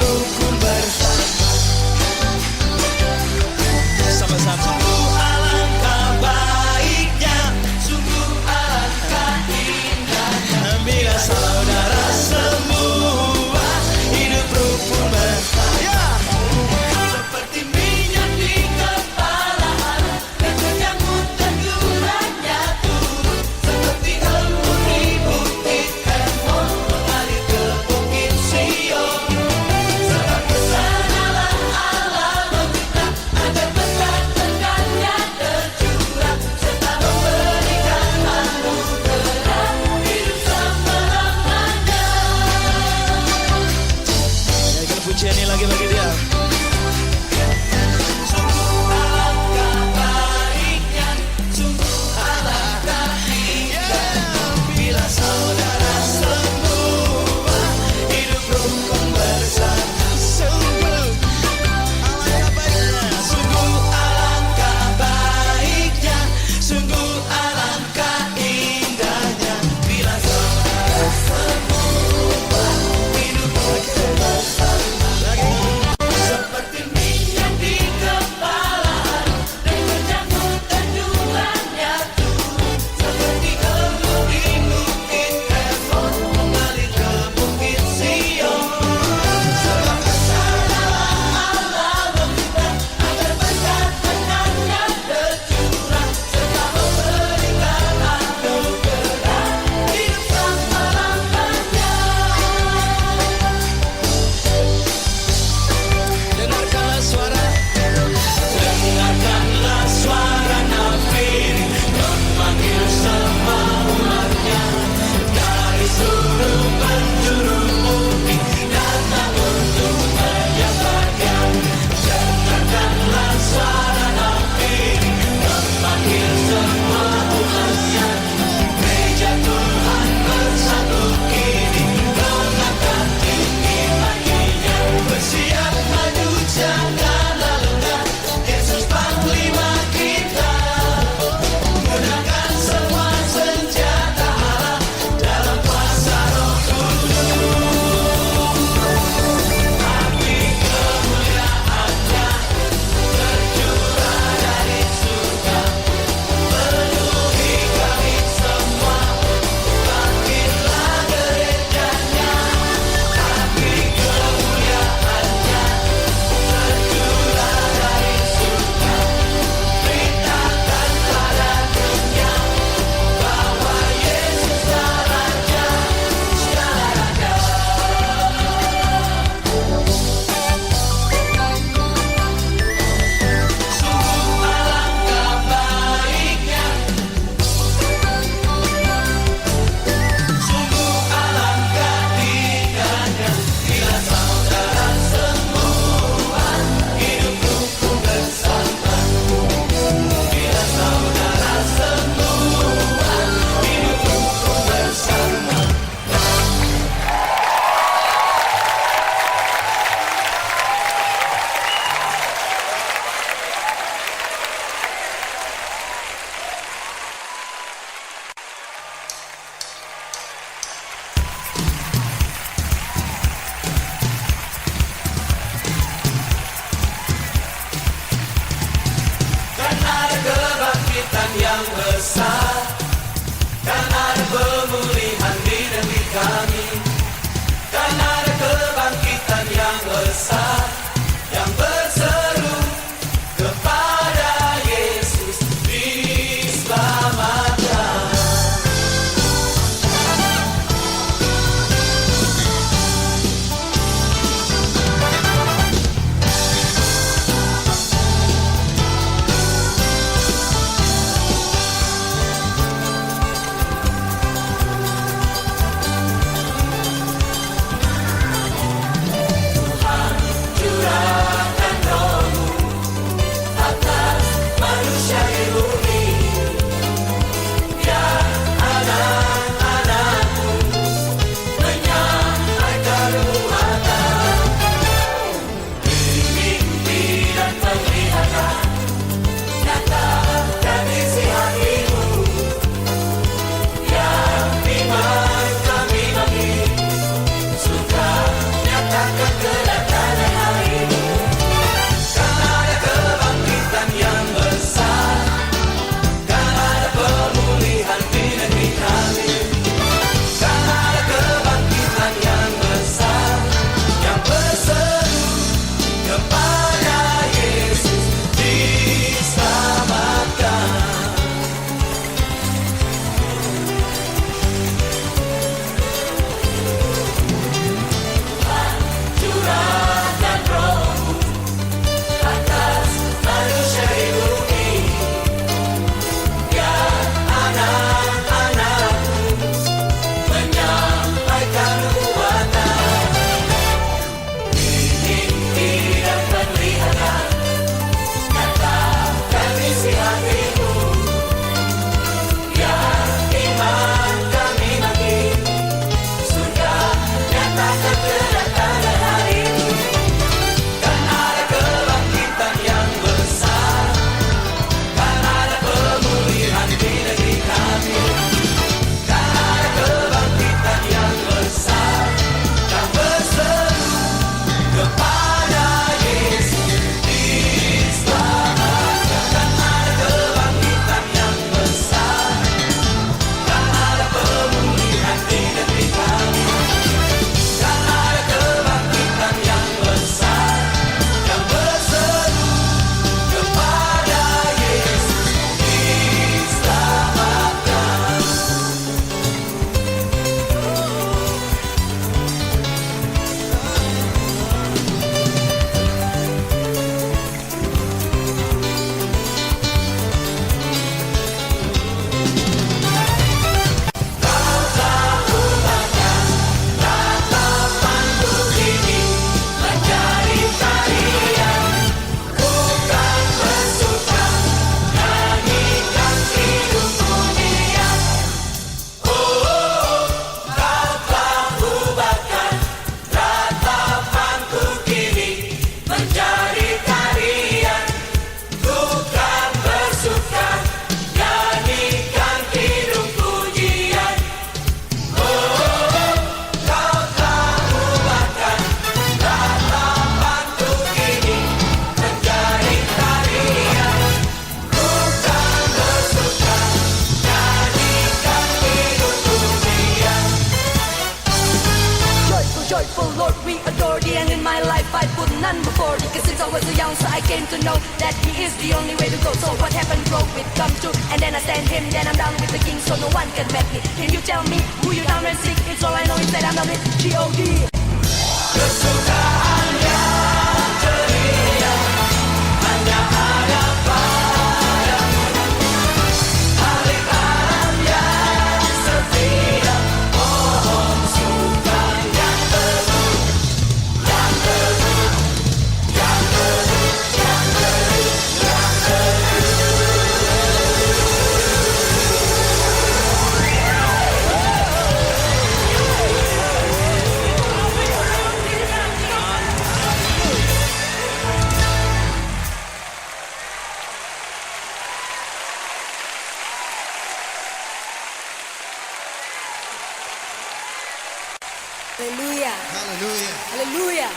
rukun bersama. Sama-sama. Sungguh alangkah baiknya, sungguh alangkah indahnya bila saudara semua hidup rukun bersama. Seperti minyak di kepala anak, yang mudah gulanya turun. Seperti embun di bukit Hermon mengalir ke bukit Sion. Sebab joyful Lord, we adore thee. And in my life I put none before thee, cause since I was a young so I came to know that he is the only way to go. So what happened broke, it comes true, and then I stand him, then I'm down with the king, so no one can match me. Can you tell me who you down and seek? It's all I know is that I'm down with G.O.D. Kesukaan yang ceria hanya ada padamu, hari karam yang setia, pohon sukan yang teguh, yang teguh, yang teguh, yang teguh, yang teguh. Haleluya, Haleluya. haleluya.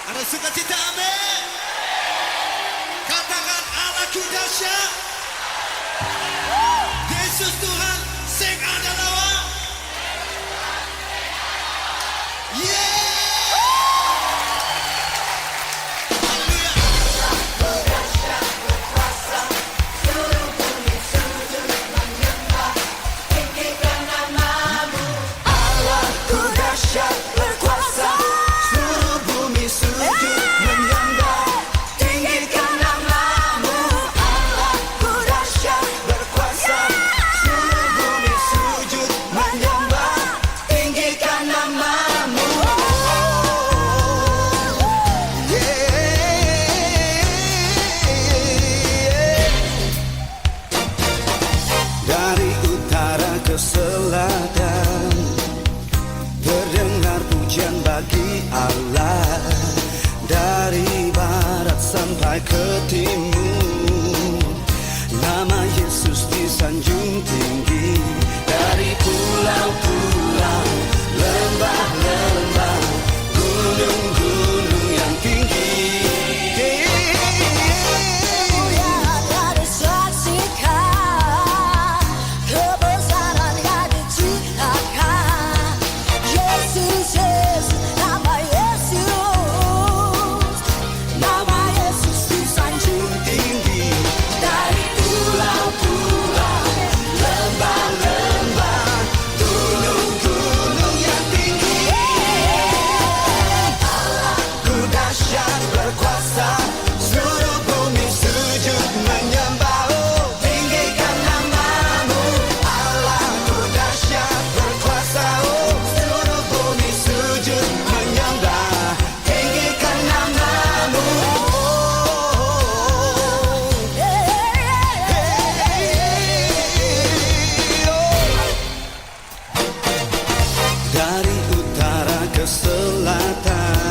Ada sukacita, amin. Katakan Allahku dahsyat. Yesus Tuhan, sing ada lawa. Yeah. Haleluya. Allahku dahsyat berkuasa, seluruh bumi sujud menyembah. Tinggikan namamu. Allahku dahsyat berkuasa, seluruh bumi sujud menyembah. Tinggikan namamu. Dari utara ke selatan terdengar pujian bagi Allah. Dari barat sampai ke timur nama Yesus disanjung tinggi. Dari pulau-pulau, lembah-lembah, gunung-gunung yang tinggi. Kemuliaan disaksikan, kebesarannya diciptakan. Yesus, Yesus, nama Yesus, nama Yesus disanjung Tinggi Dari pulau-pulau, lembah-lembah, gunung-gunung yang tinggi. Ku dahsyat berkuasa, seluruh bumi sujud menyembah. Oh, Tinggikan namamu. Allahku dahsyat berkuasa. Oh, Seluruh bumi sujud menyembah. Tinggikan namamu. dari utara ke selatan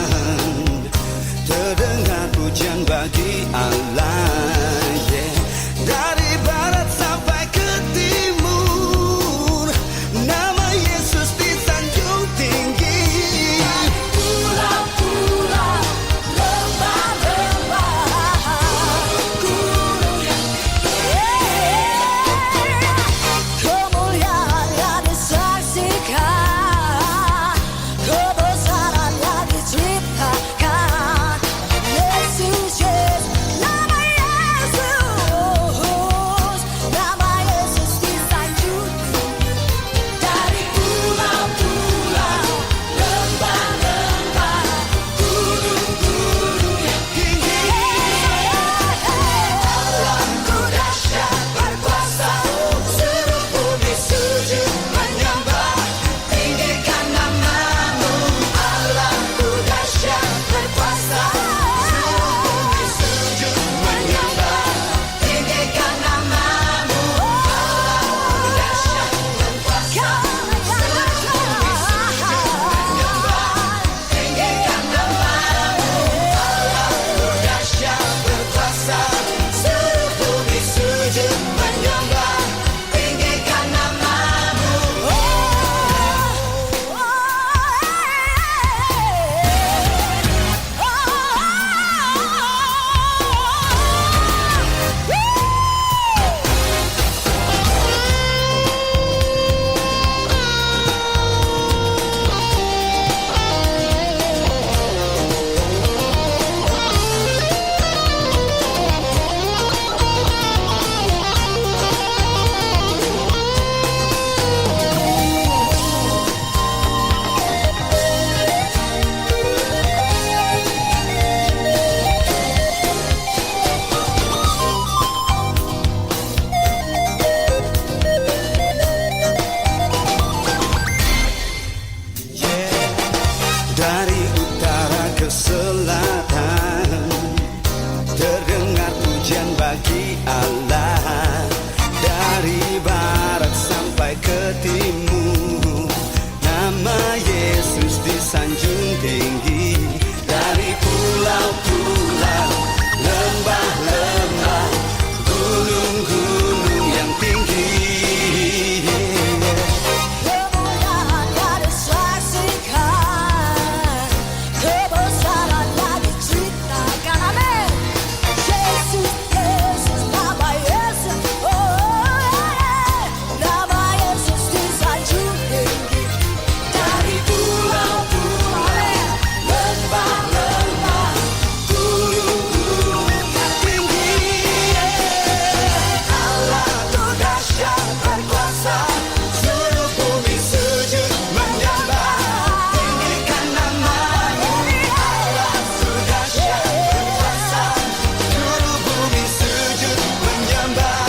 terdengar pujian bagi Allah. Yeah. Dari barat sampai ke timur nama Yesus disanjung tinggi. pulau-pulau, lembah-lembah, gunung yang kemuliaan disaksikan, kebesaran Dari utara ke selatan terdengar pujian bagi Allah. Dari barat sampai ke timur nama Yesus disanjung tinggi. Dari pulau-pulau, lembah-lembah, gunung-gunung yang tinggi. Kemuliaan yang disaksikan, kebesaran yang diceritakan. Amin. Yesus, Yesus, nama Yesus, nama Yesus disanjung tinggi. Dari pulau-pulau, lembah-lembah, Gunung-gunung yang tinggi. Allah itu dahsyat berkuasa, seluruh bumi sujud menyembah. Tinggikan nama-Mu. Allah itu dahsyat berkuasa, seluruh bumi sujud menyembah.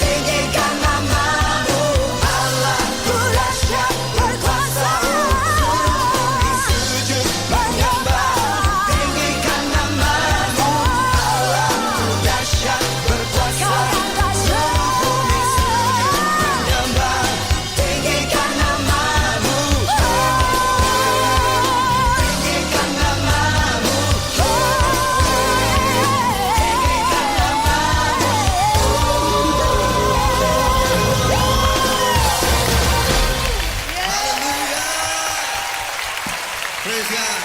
Tinggikan nama-Mu. Allah itu dahsyat berkuasa, seluruh bumi sujud menyembah. Tinggikan nama-Mu. Allah itu dahsyat berkuasa, seluruh bumi sujud menyembah. Tinggikan nama-Mu. Tinggikan nama-Mu. Praise God.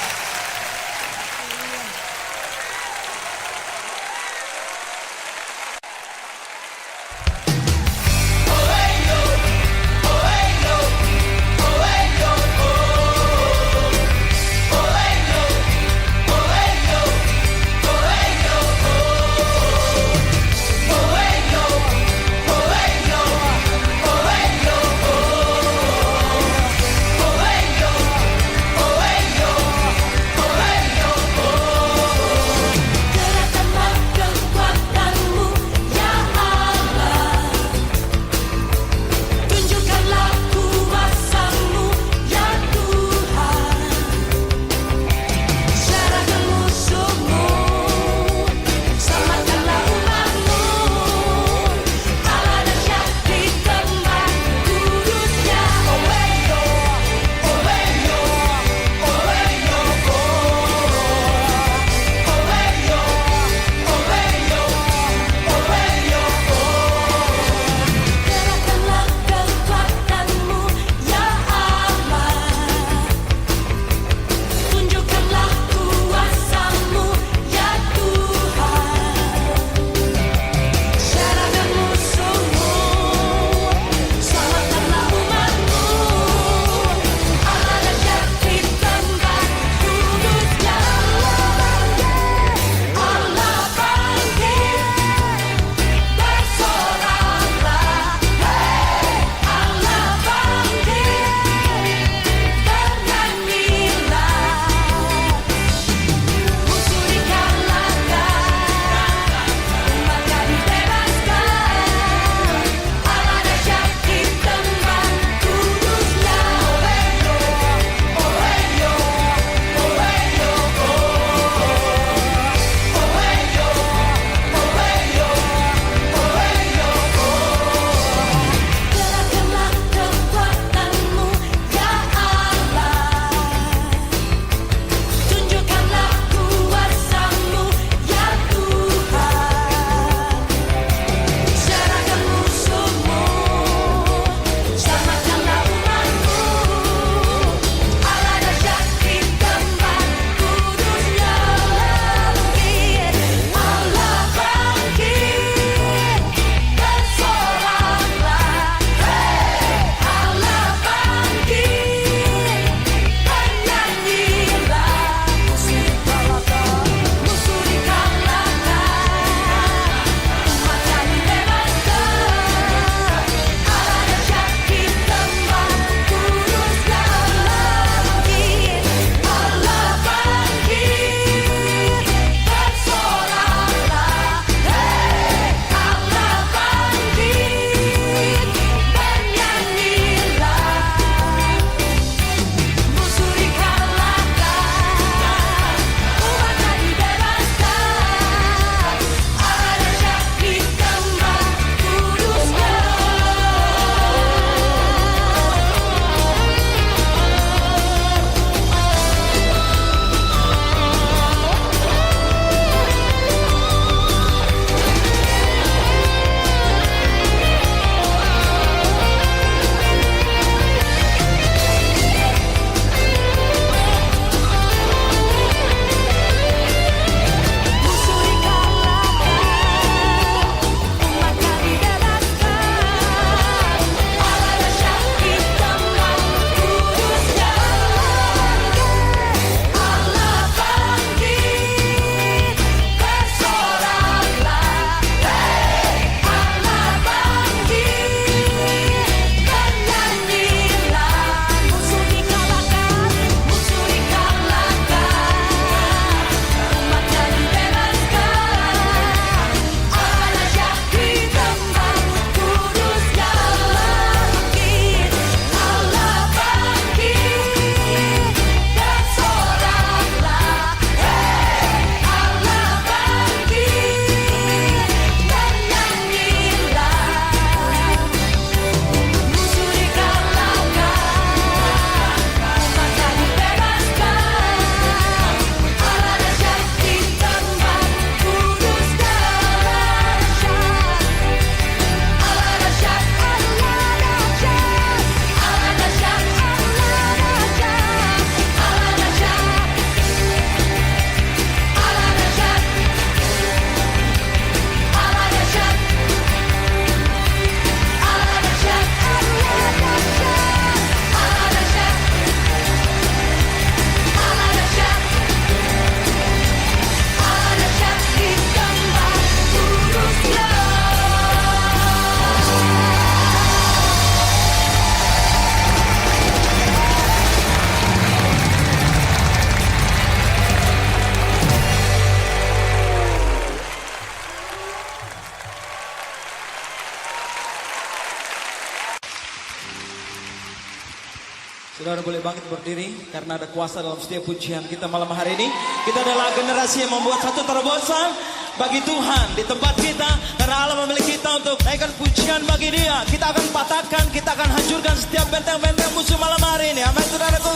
Saudara boleh bangkit berdiri karena ada kuasa dalam setiap pujian kita malam hari ini. Kita adalah generasi yang membuat satu terobosan bagi Tuhan di tempat kita. Karena Allah memilih kita untuk naikkan pujian bagi Dia. Kita akan patahkan, kita akan hancurkan setiap benteng-benteng musuh malam hari ini. Amin, saudaraku.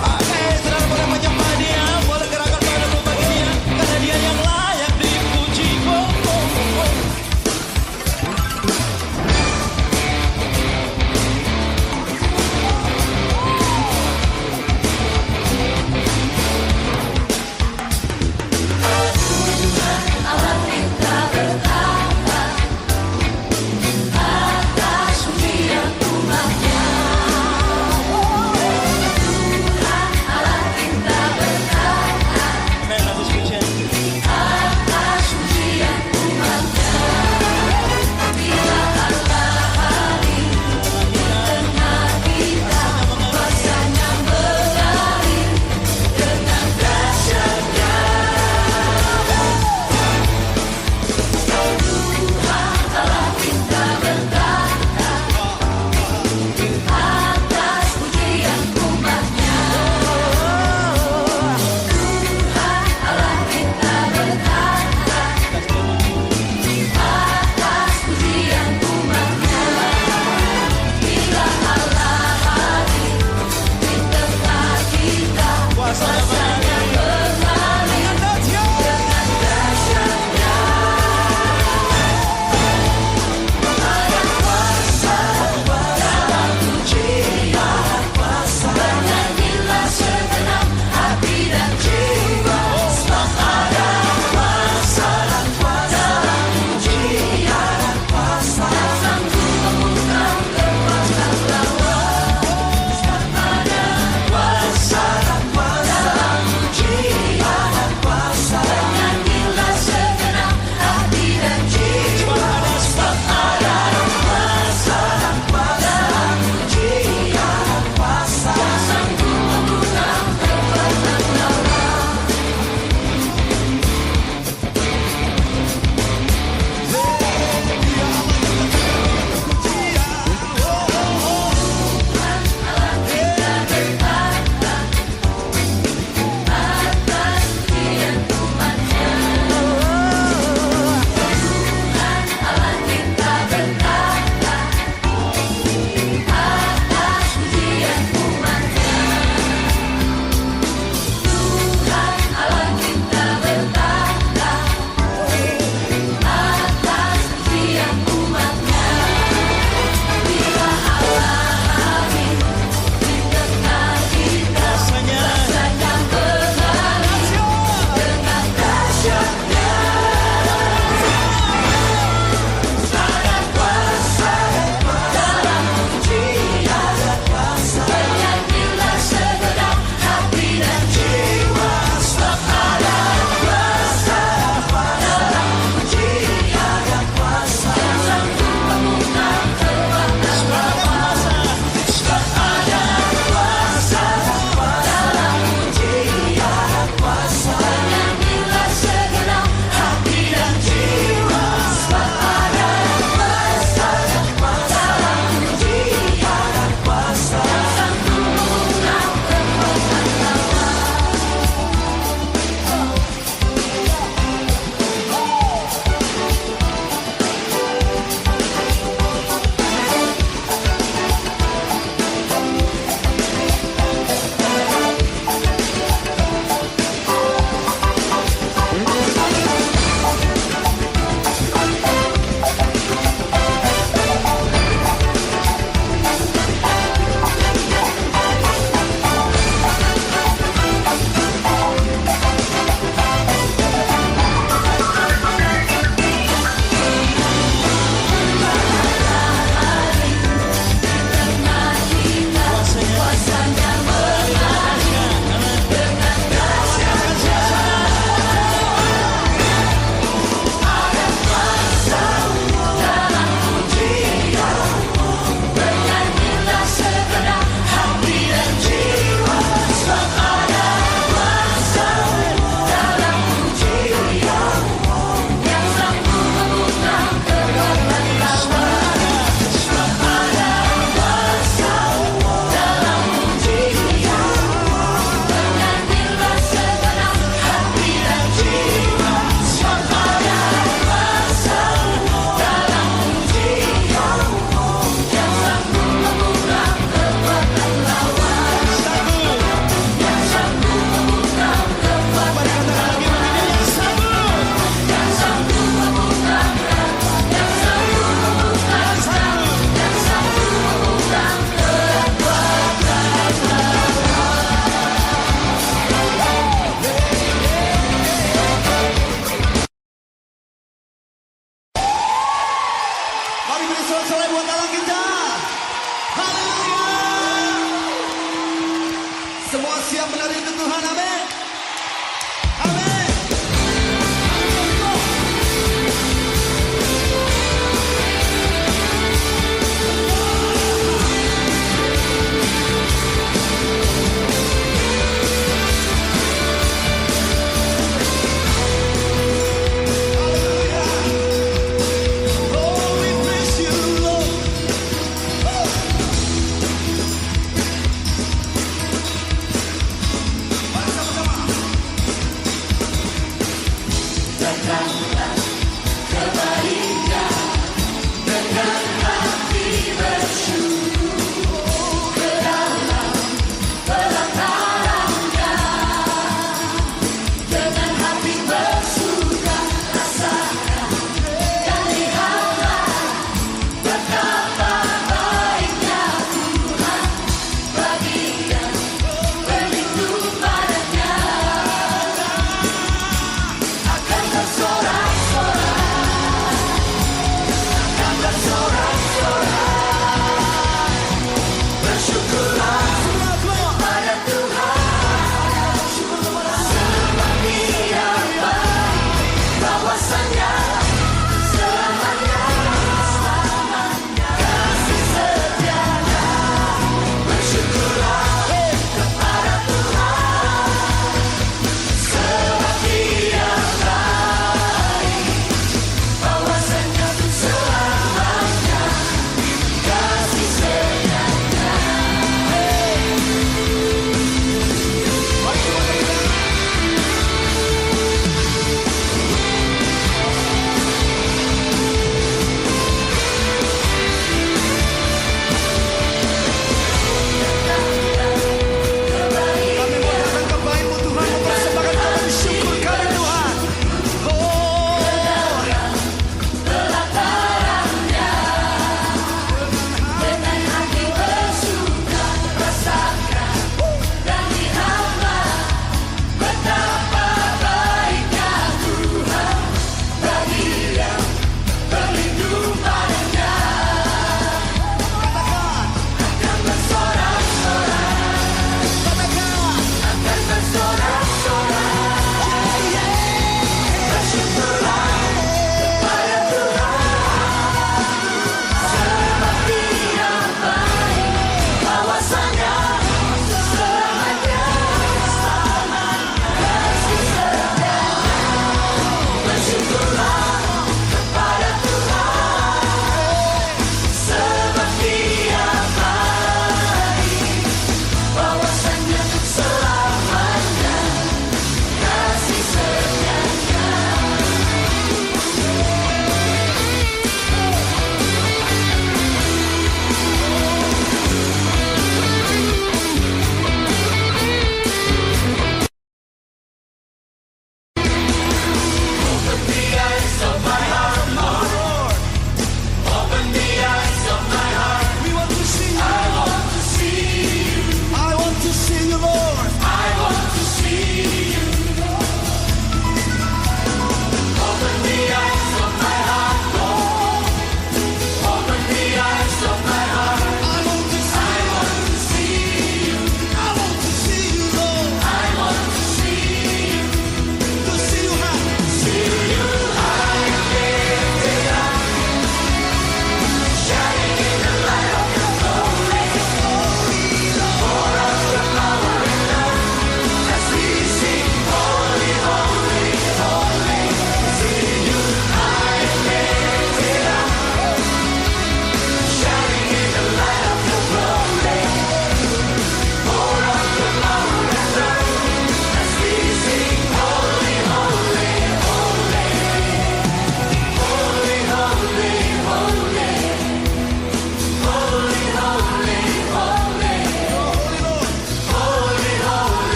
Oke, saudara boleh menyembah Dia, boleh gerakkan badanmu bagi Dia, karena Dia yang layak dipuji. Allah kita bertahta atas dunia umatnya. menari untuk Tuhan, amin. Amin. Oh, we praise you, Lord. Mari sama-sama.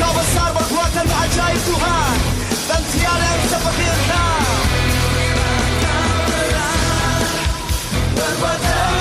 Engkau besar perbuatan ajaib Tuhan, dan tiada yang seperti Engkau. Perbuatan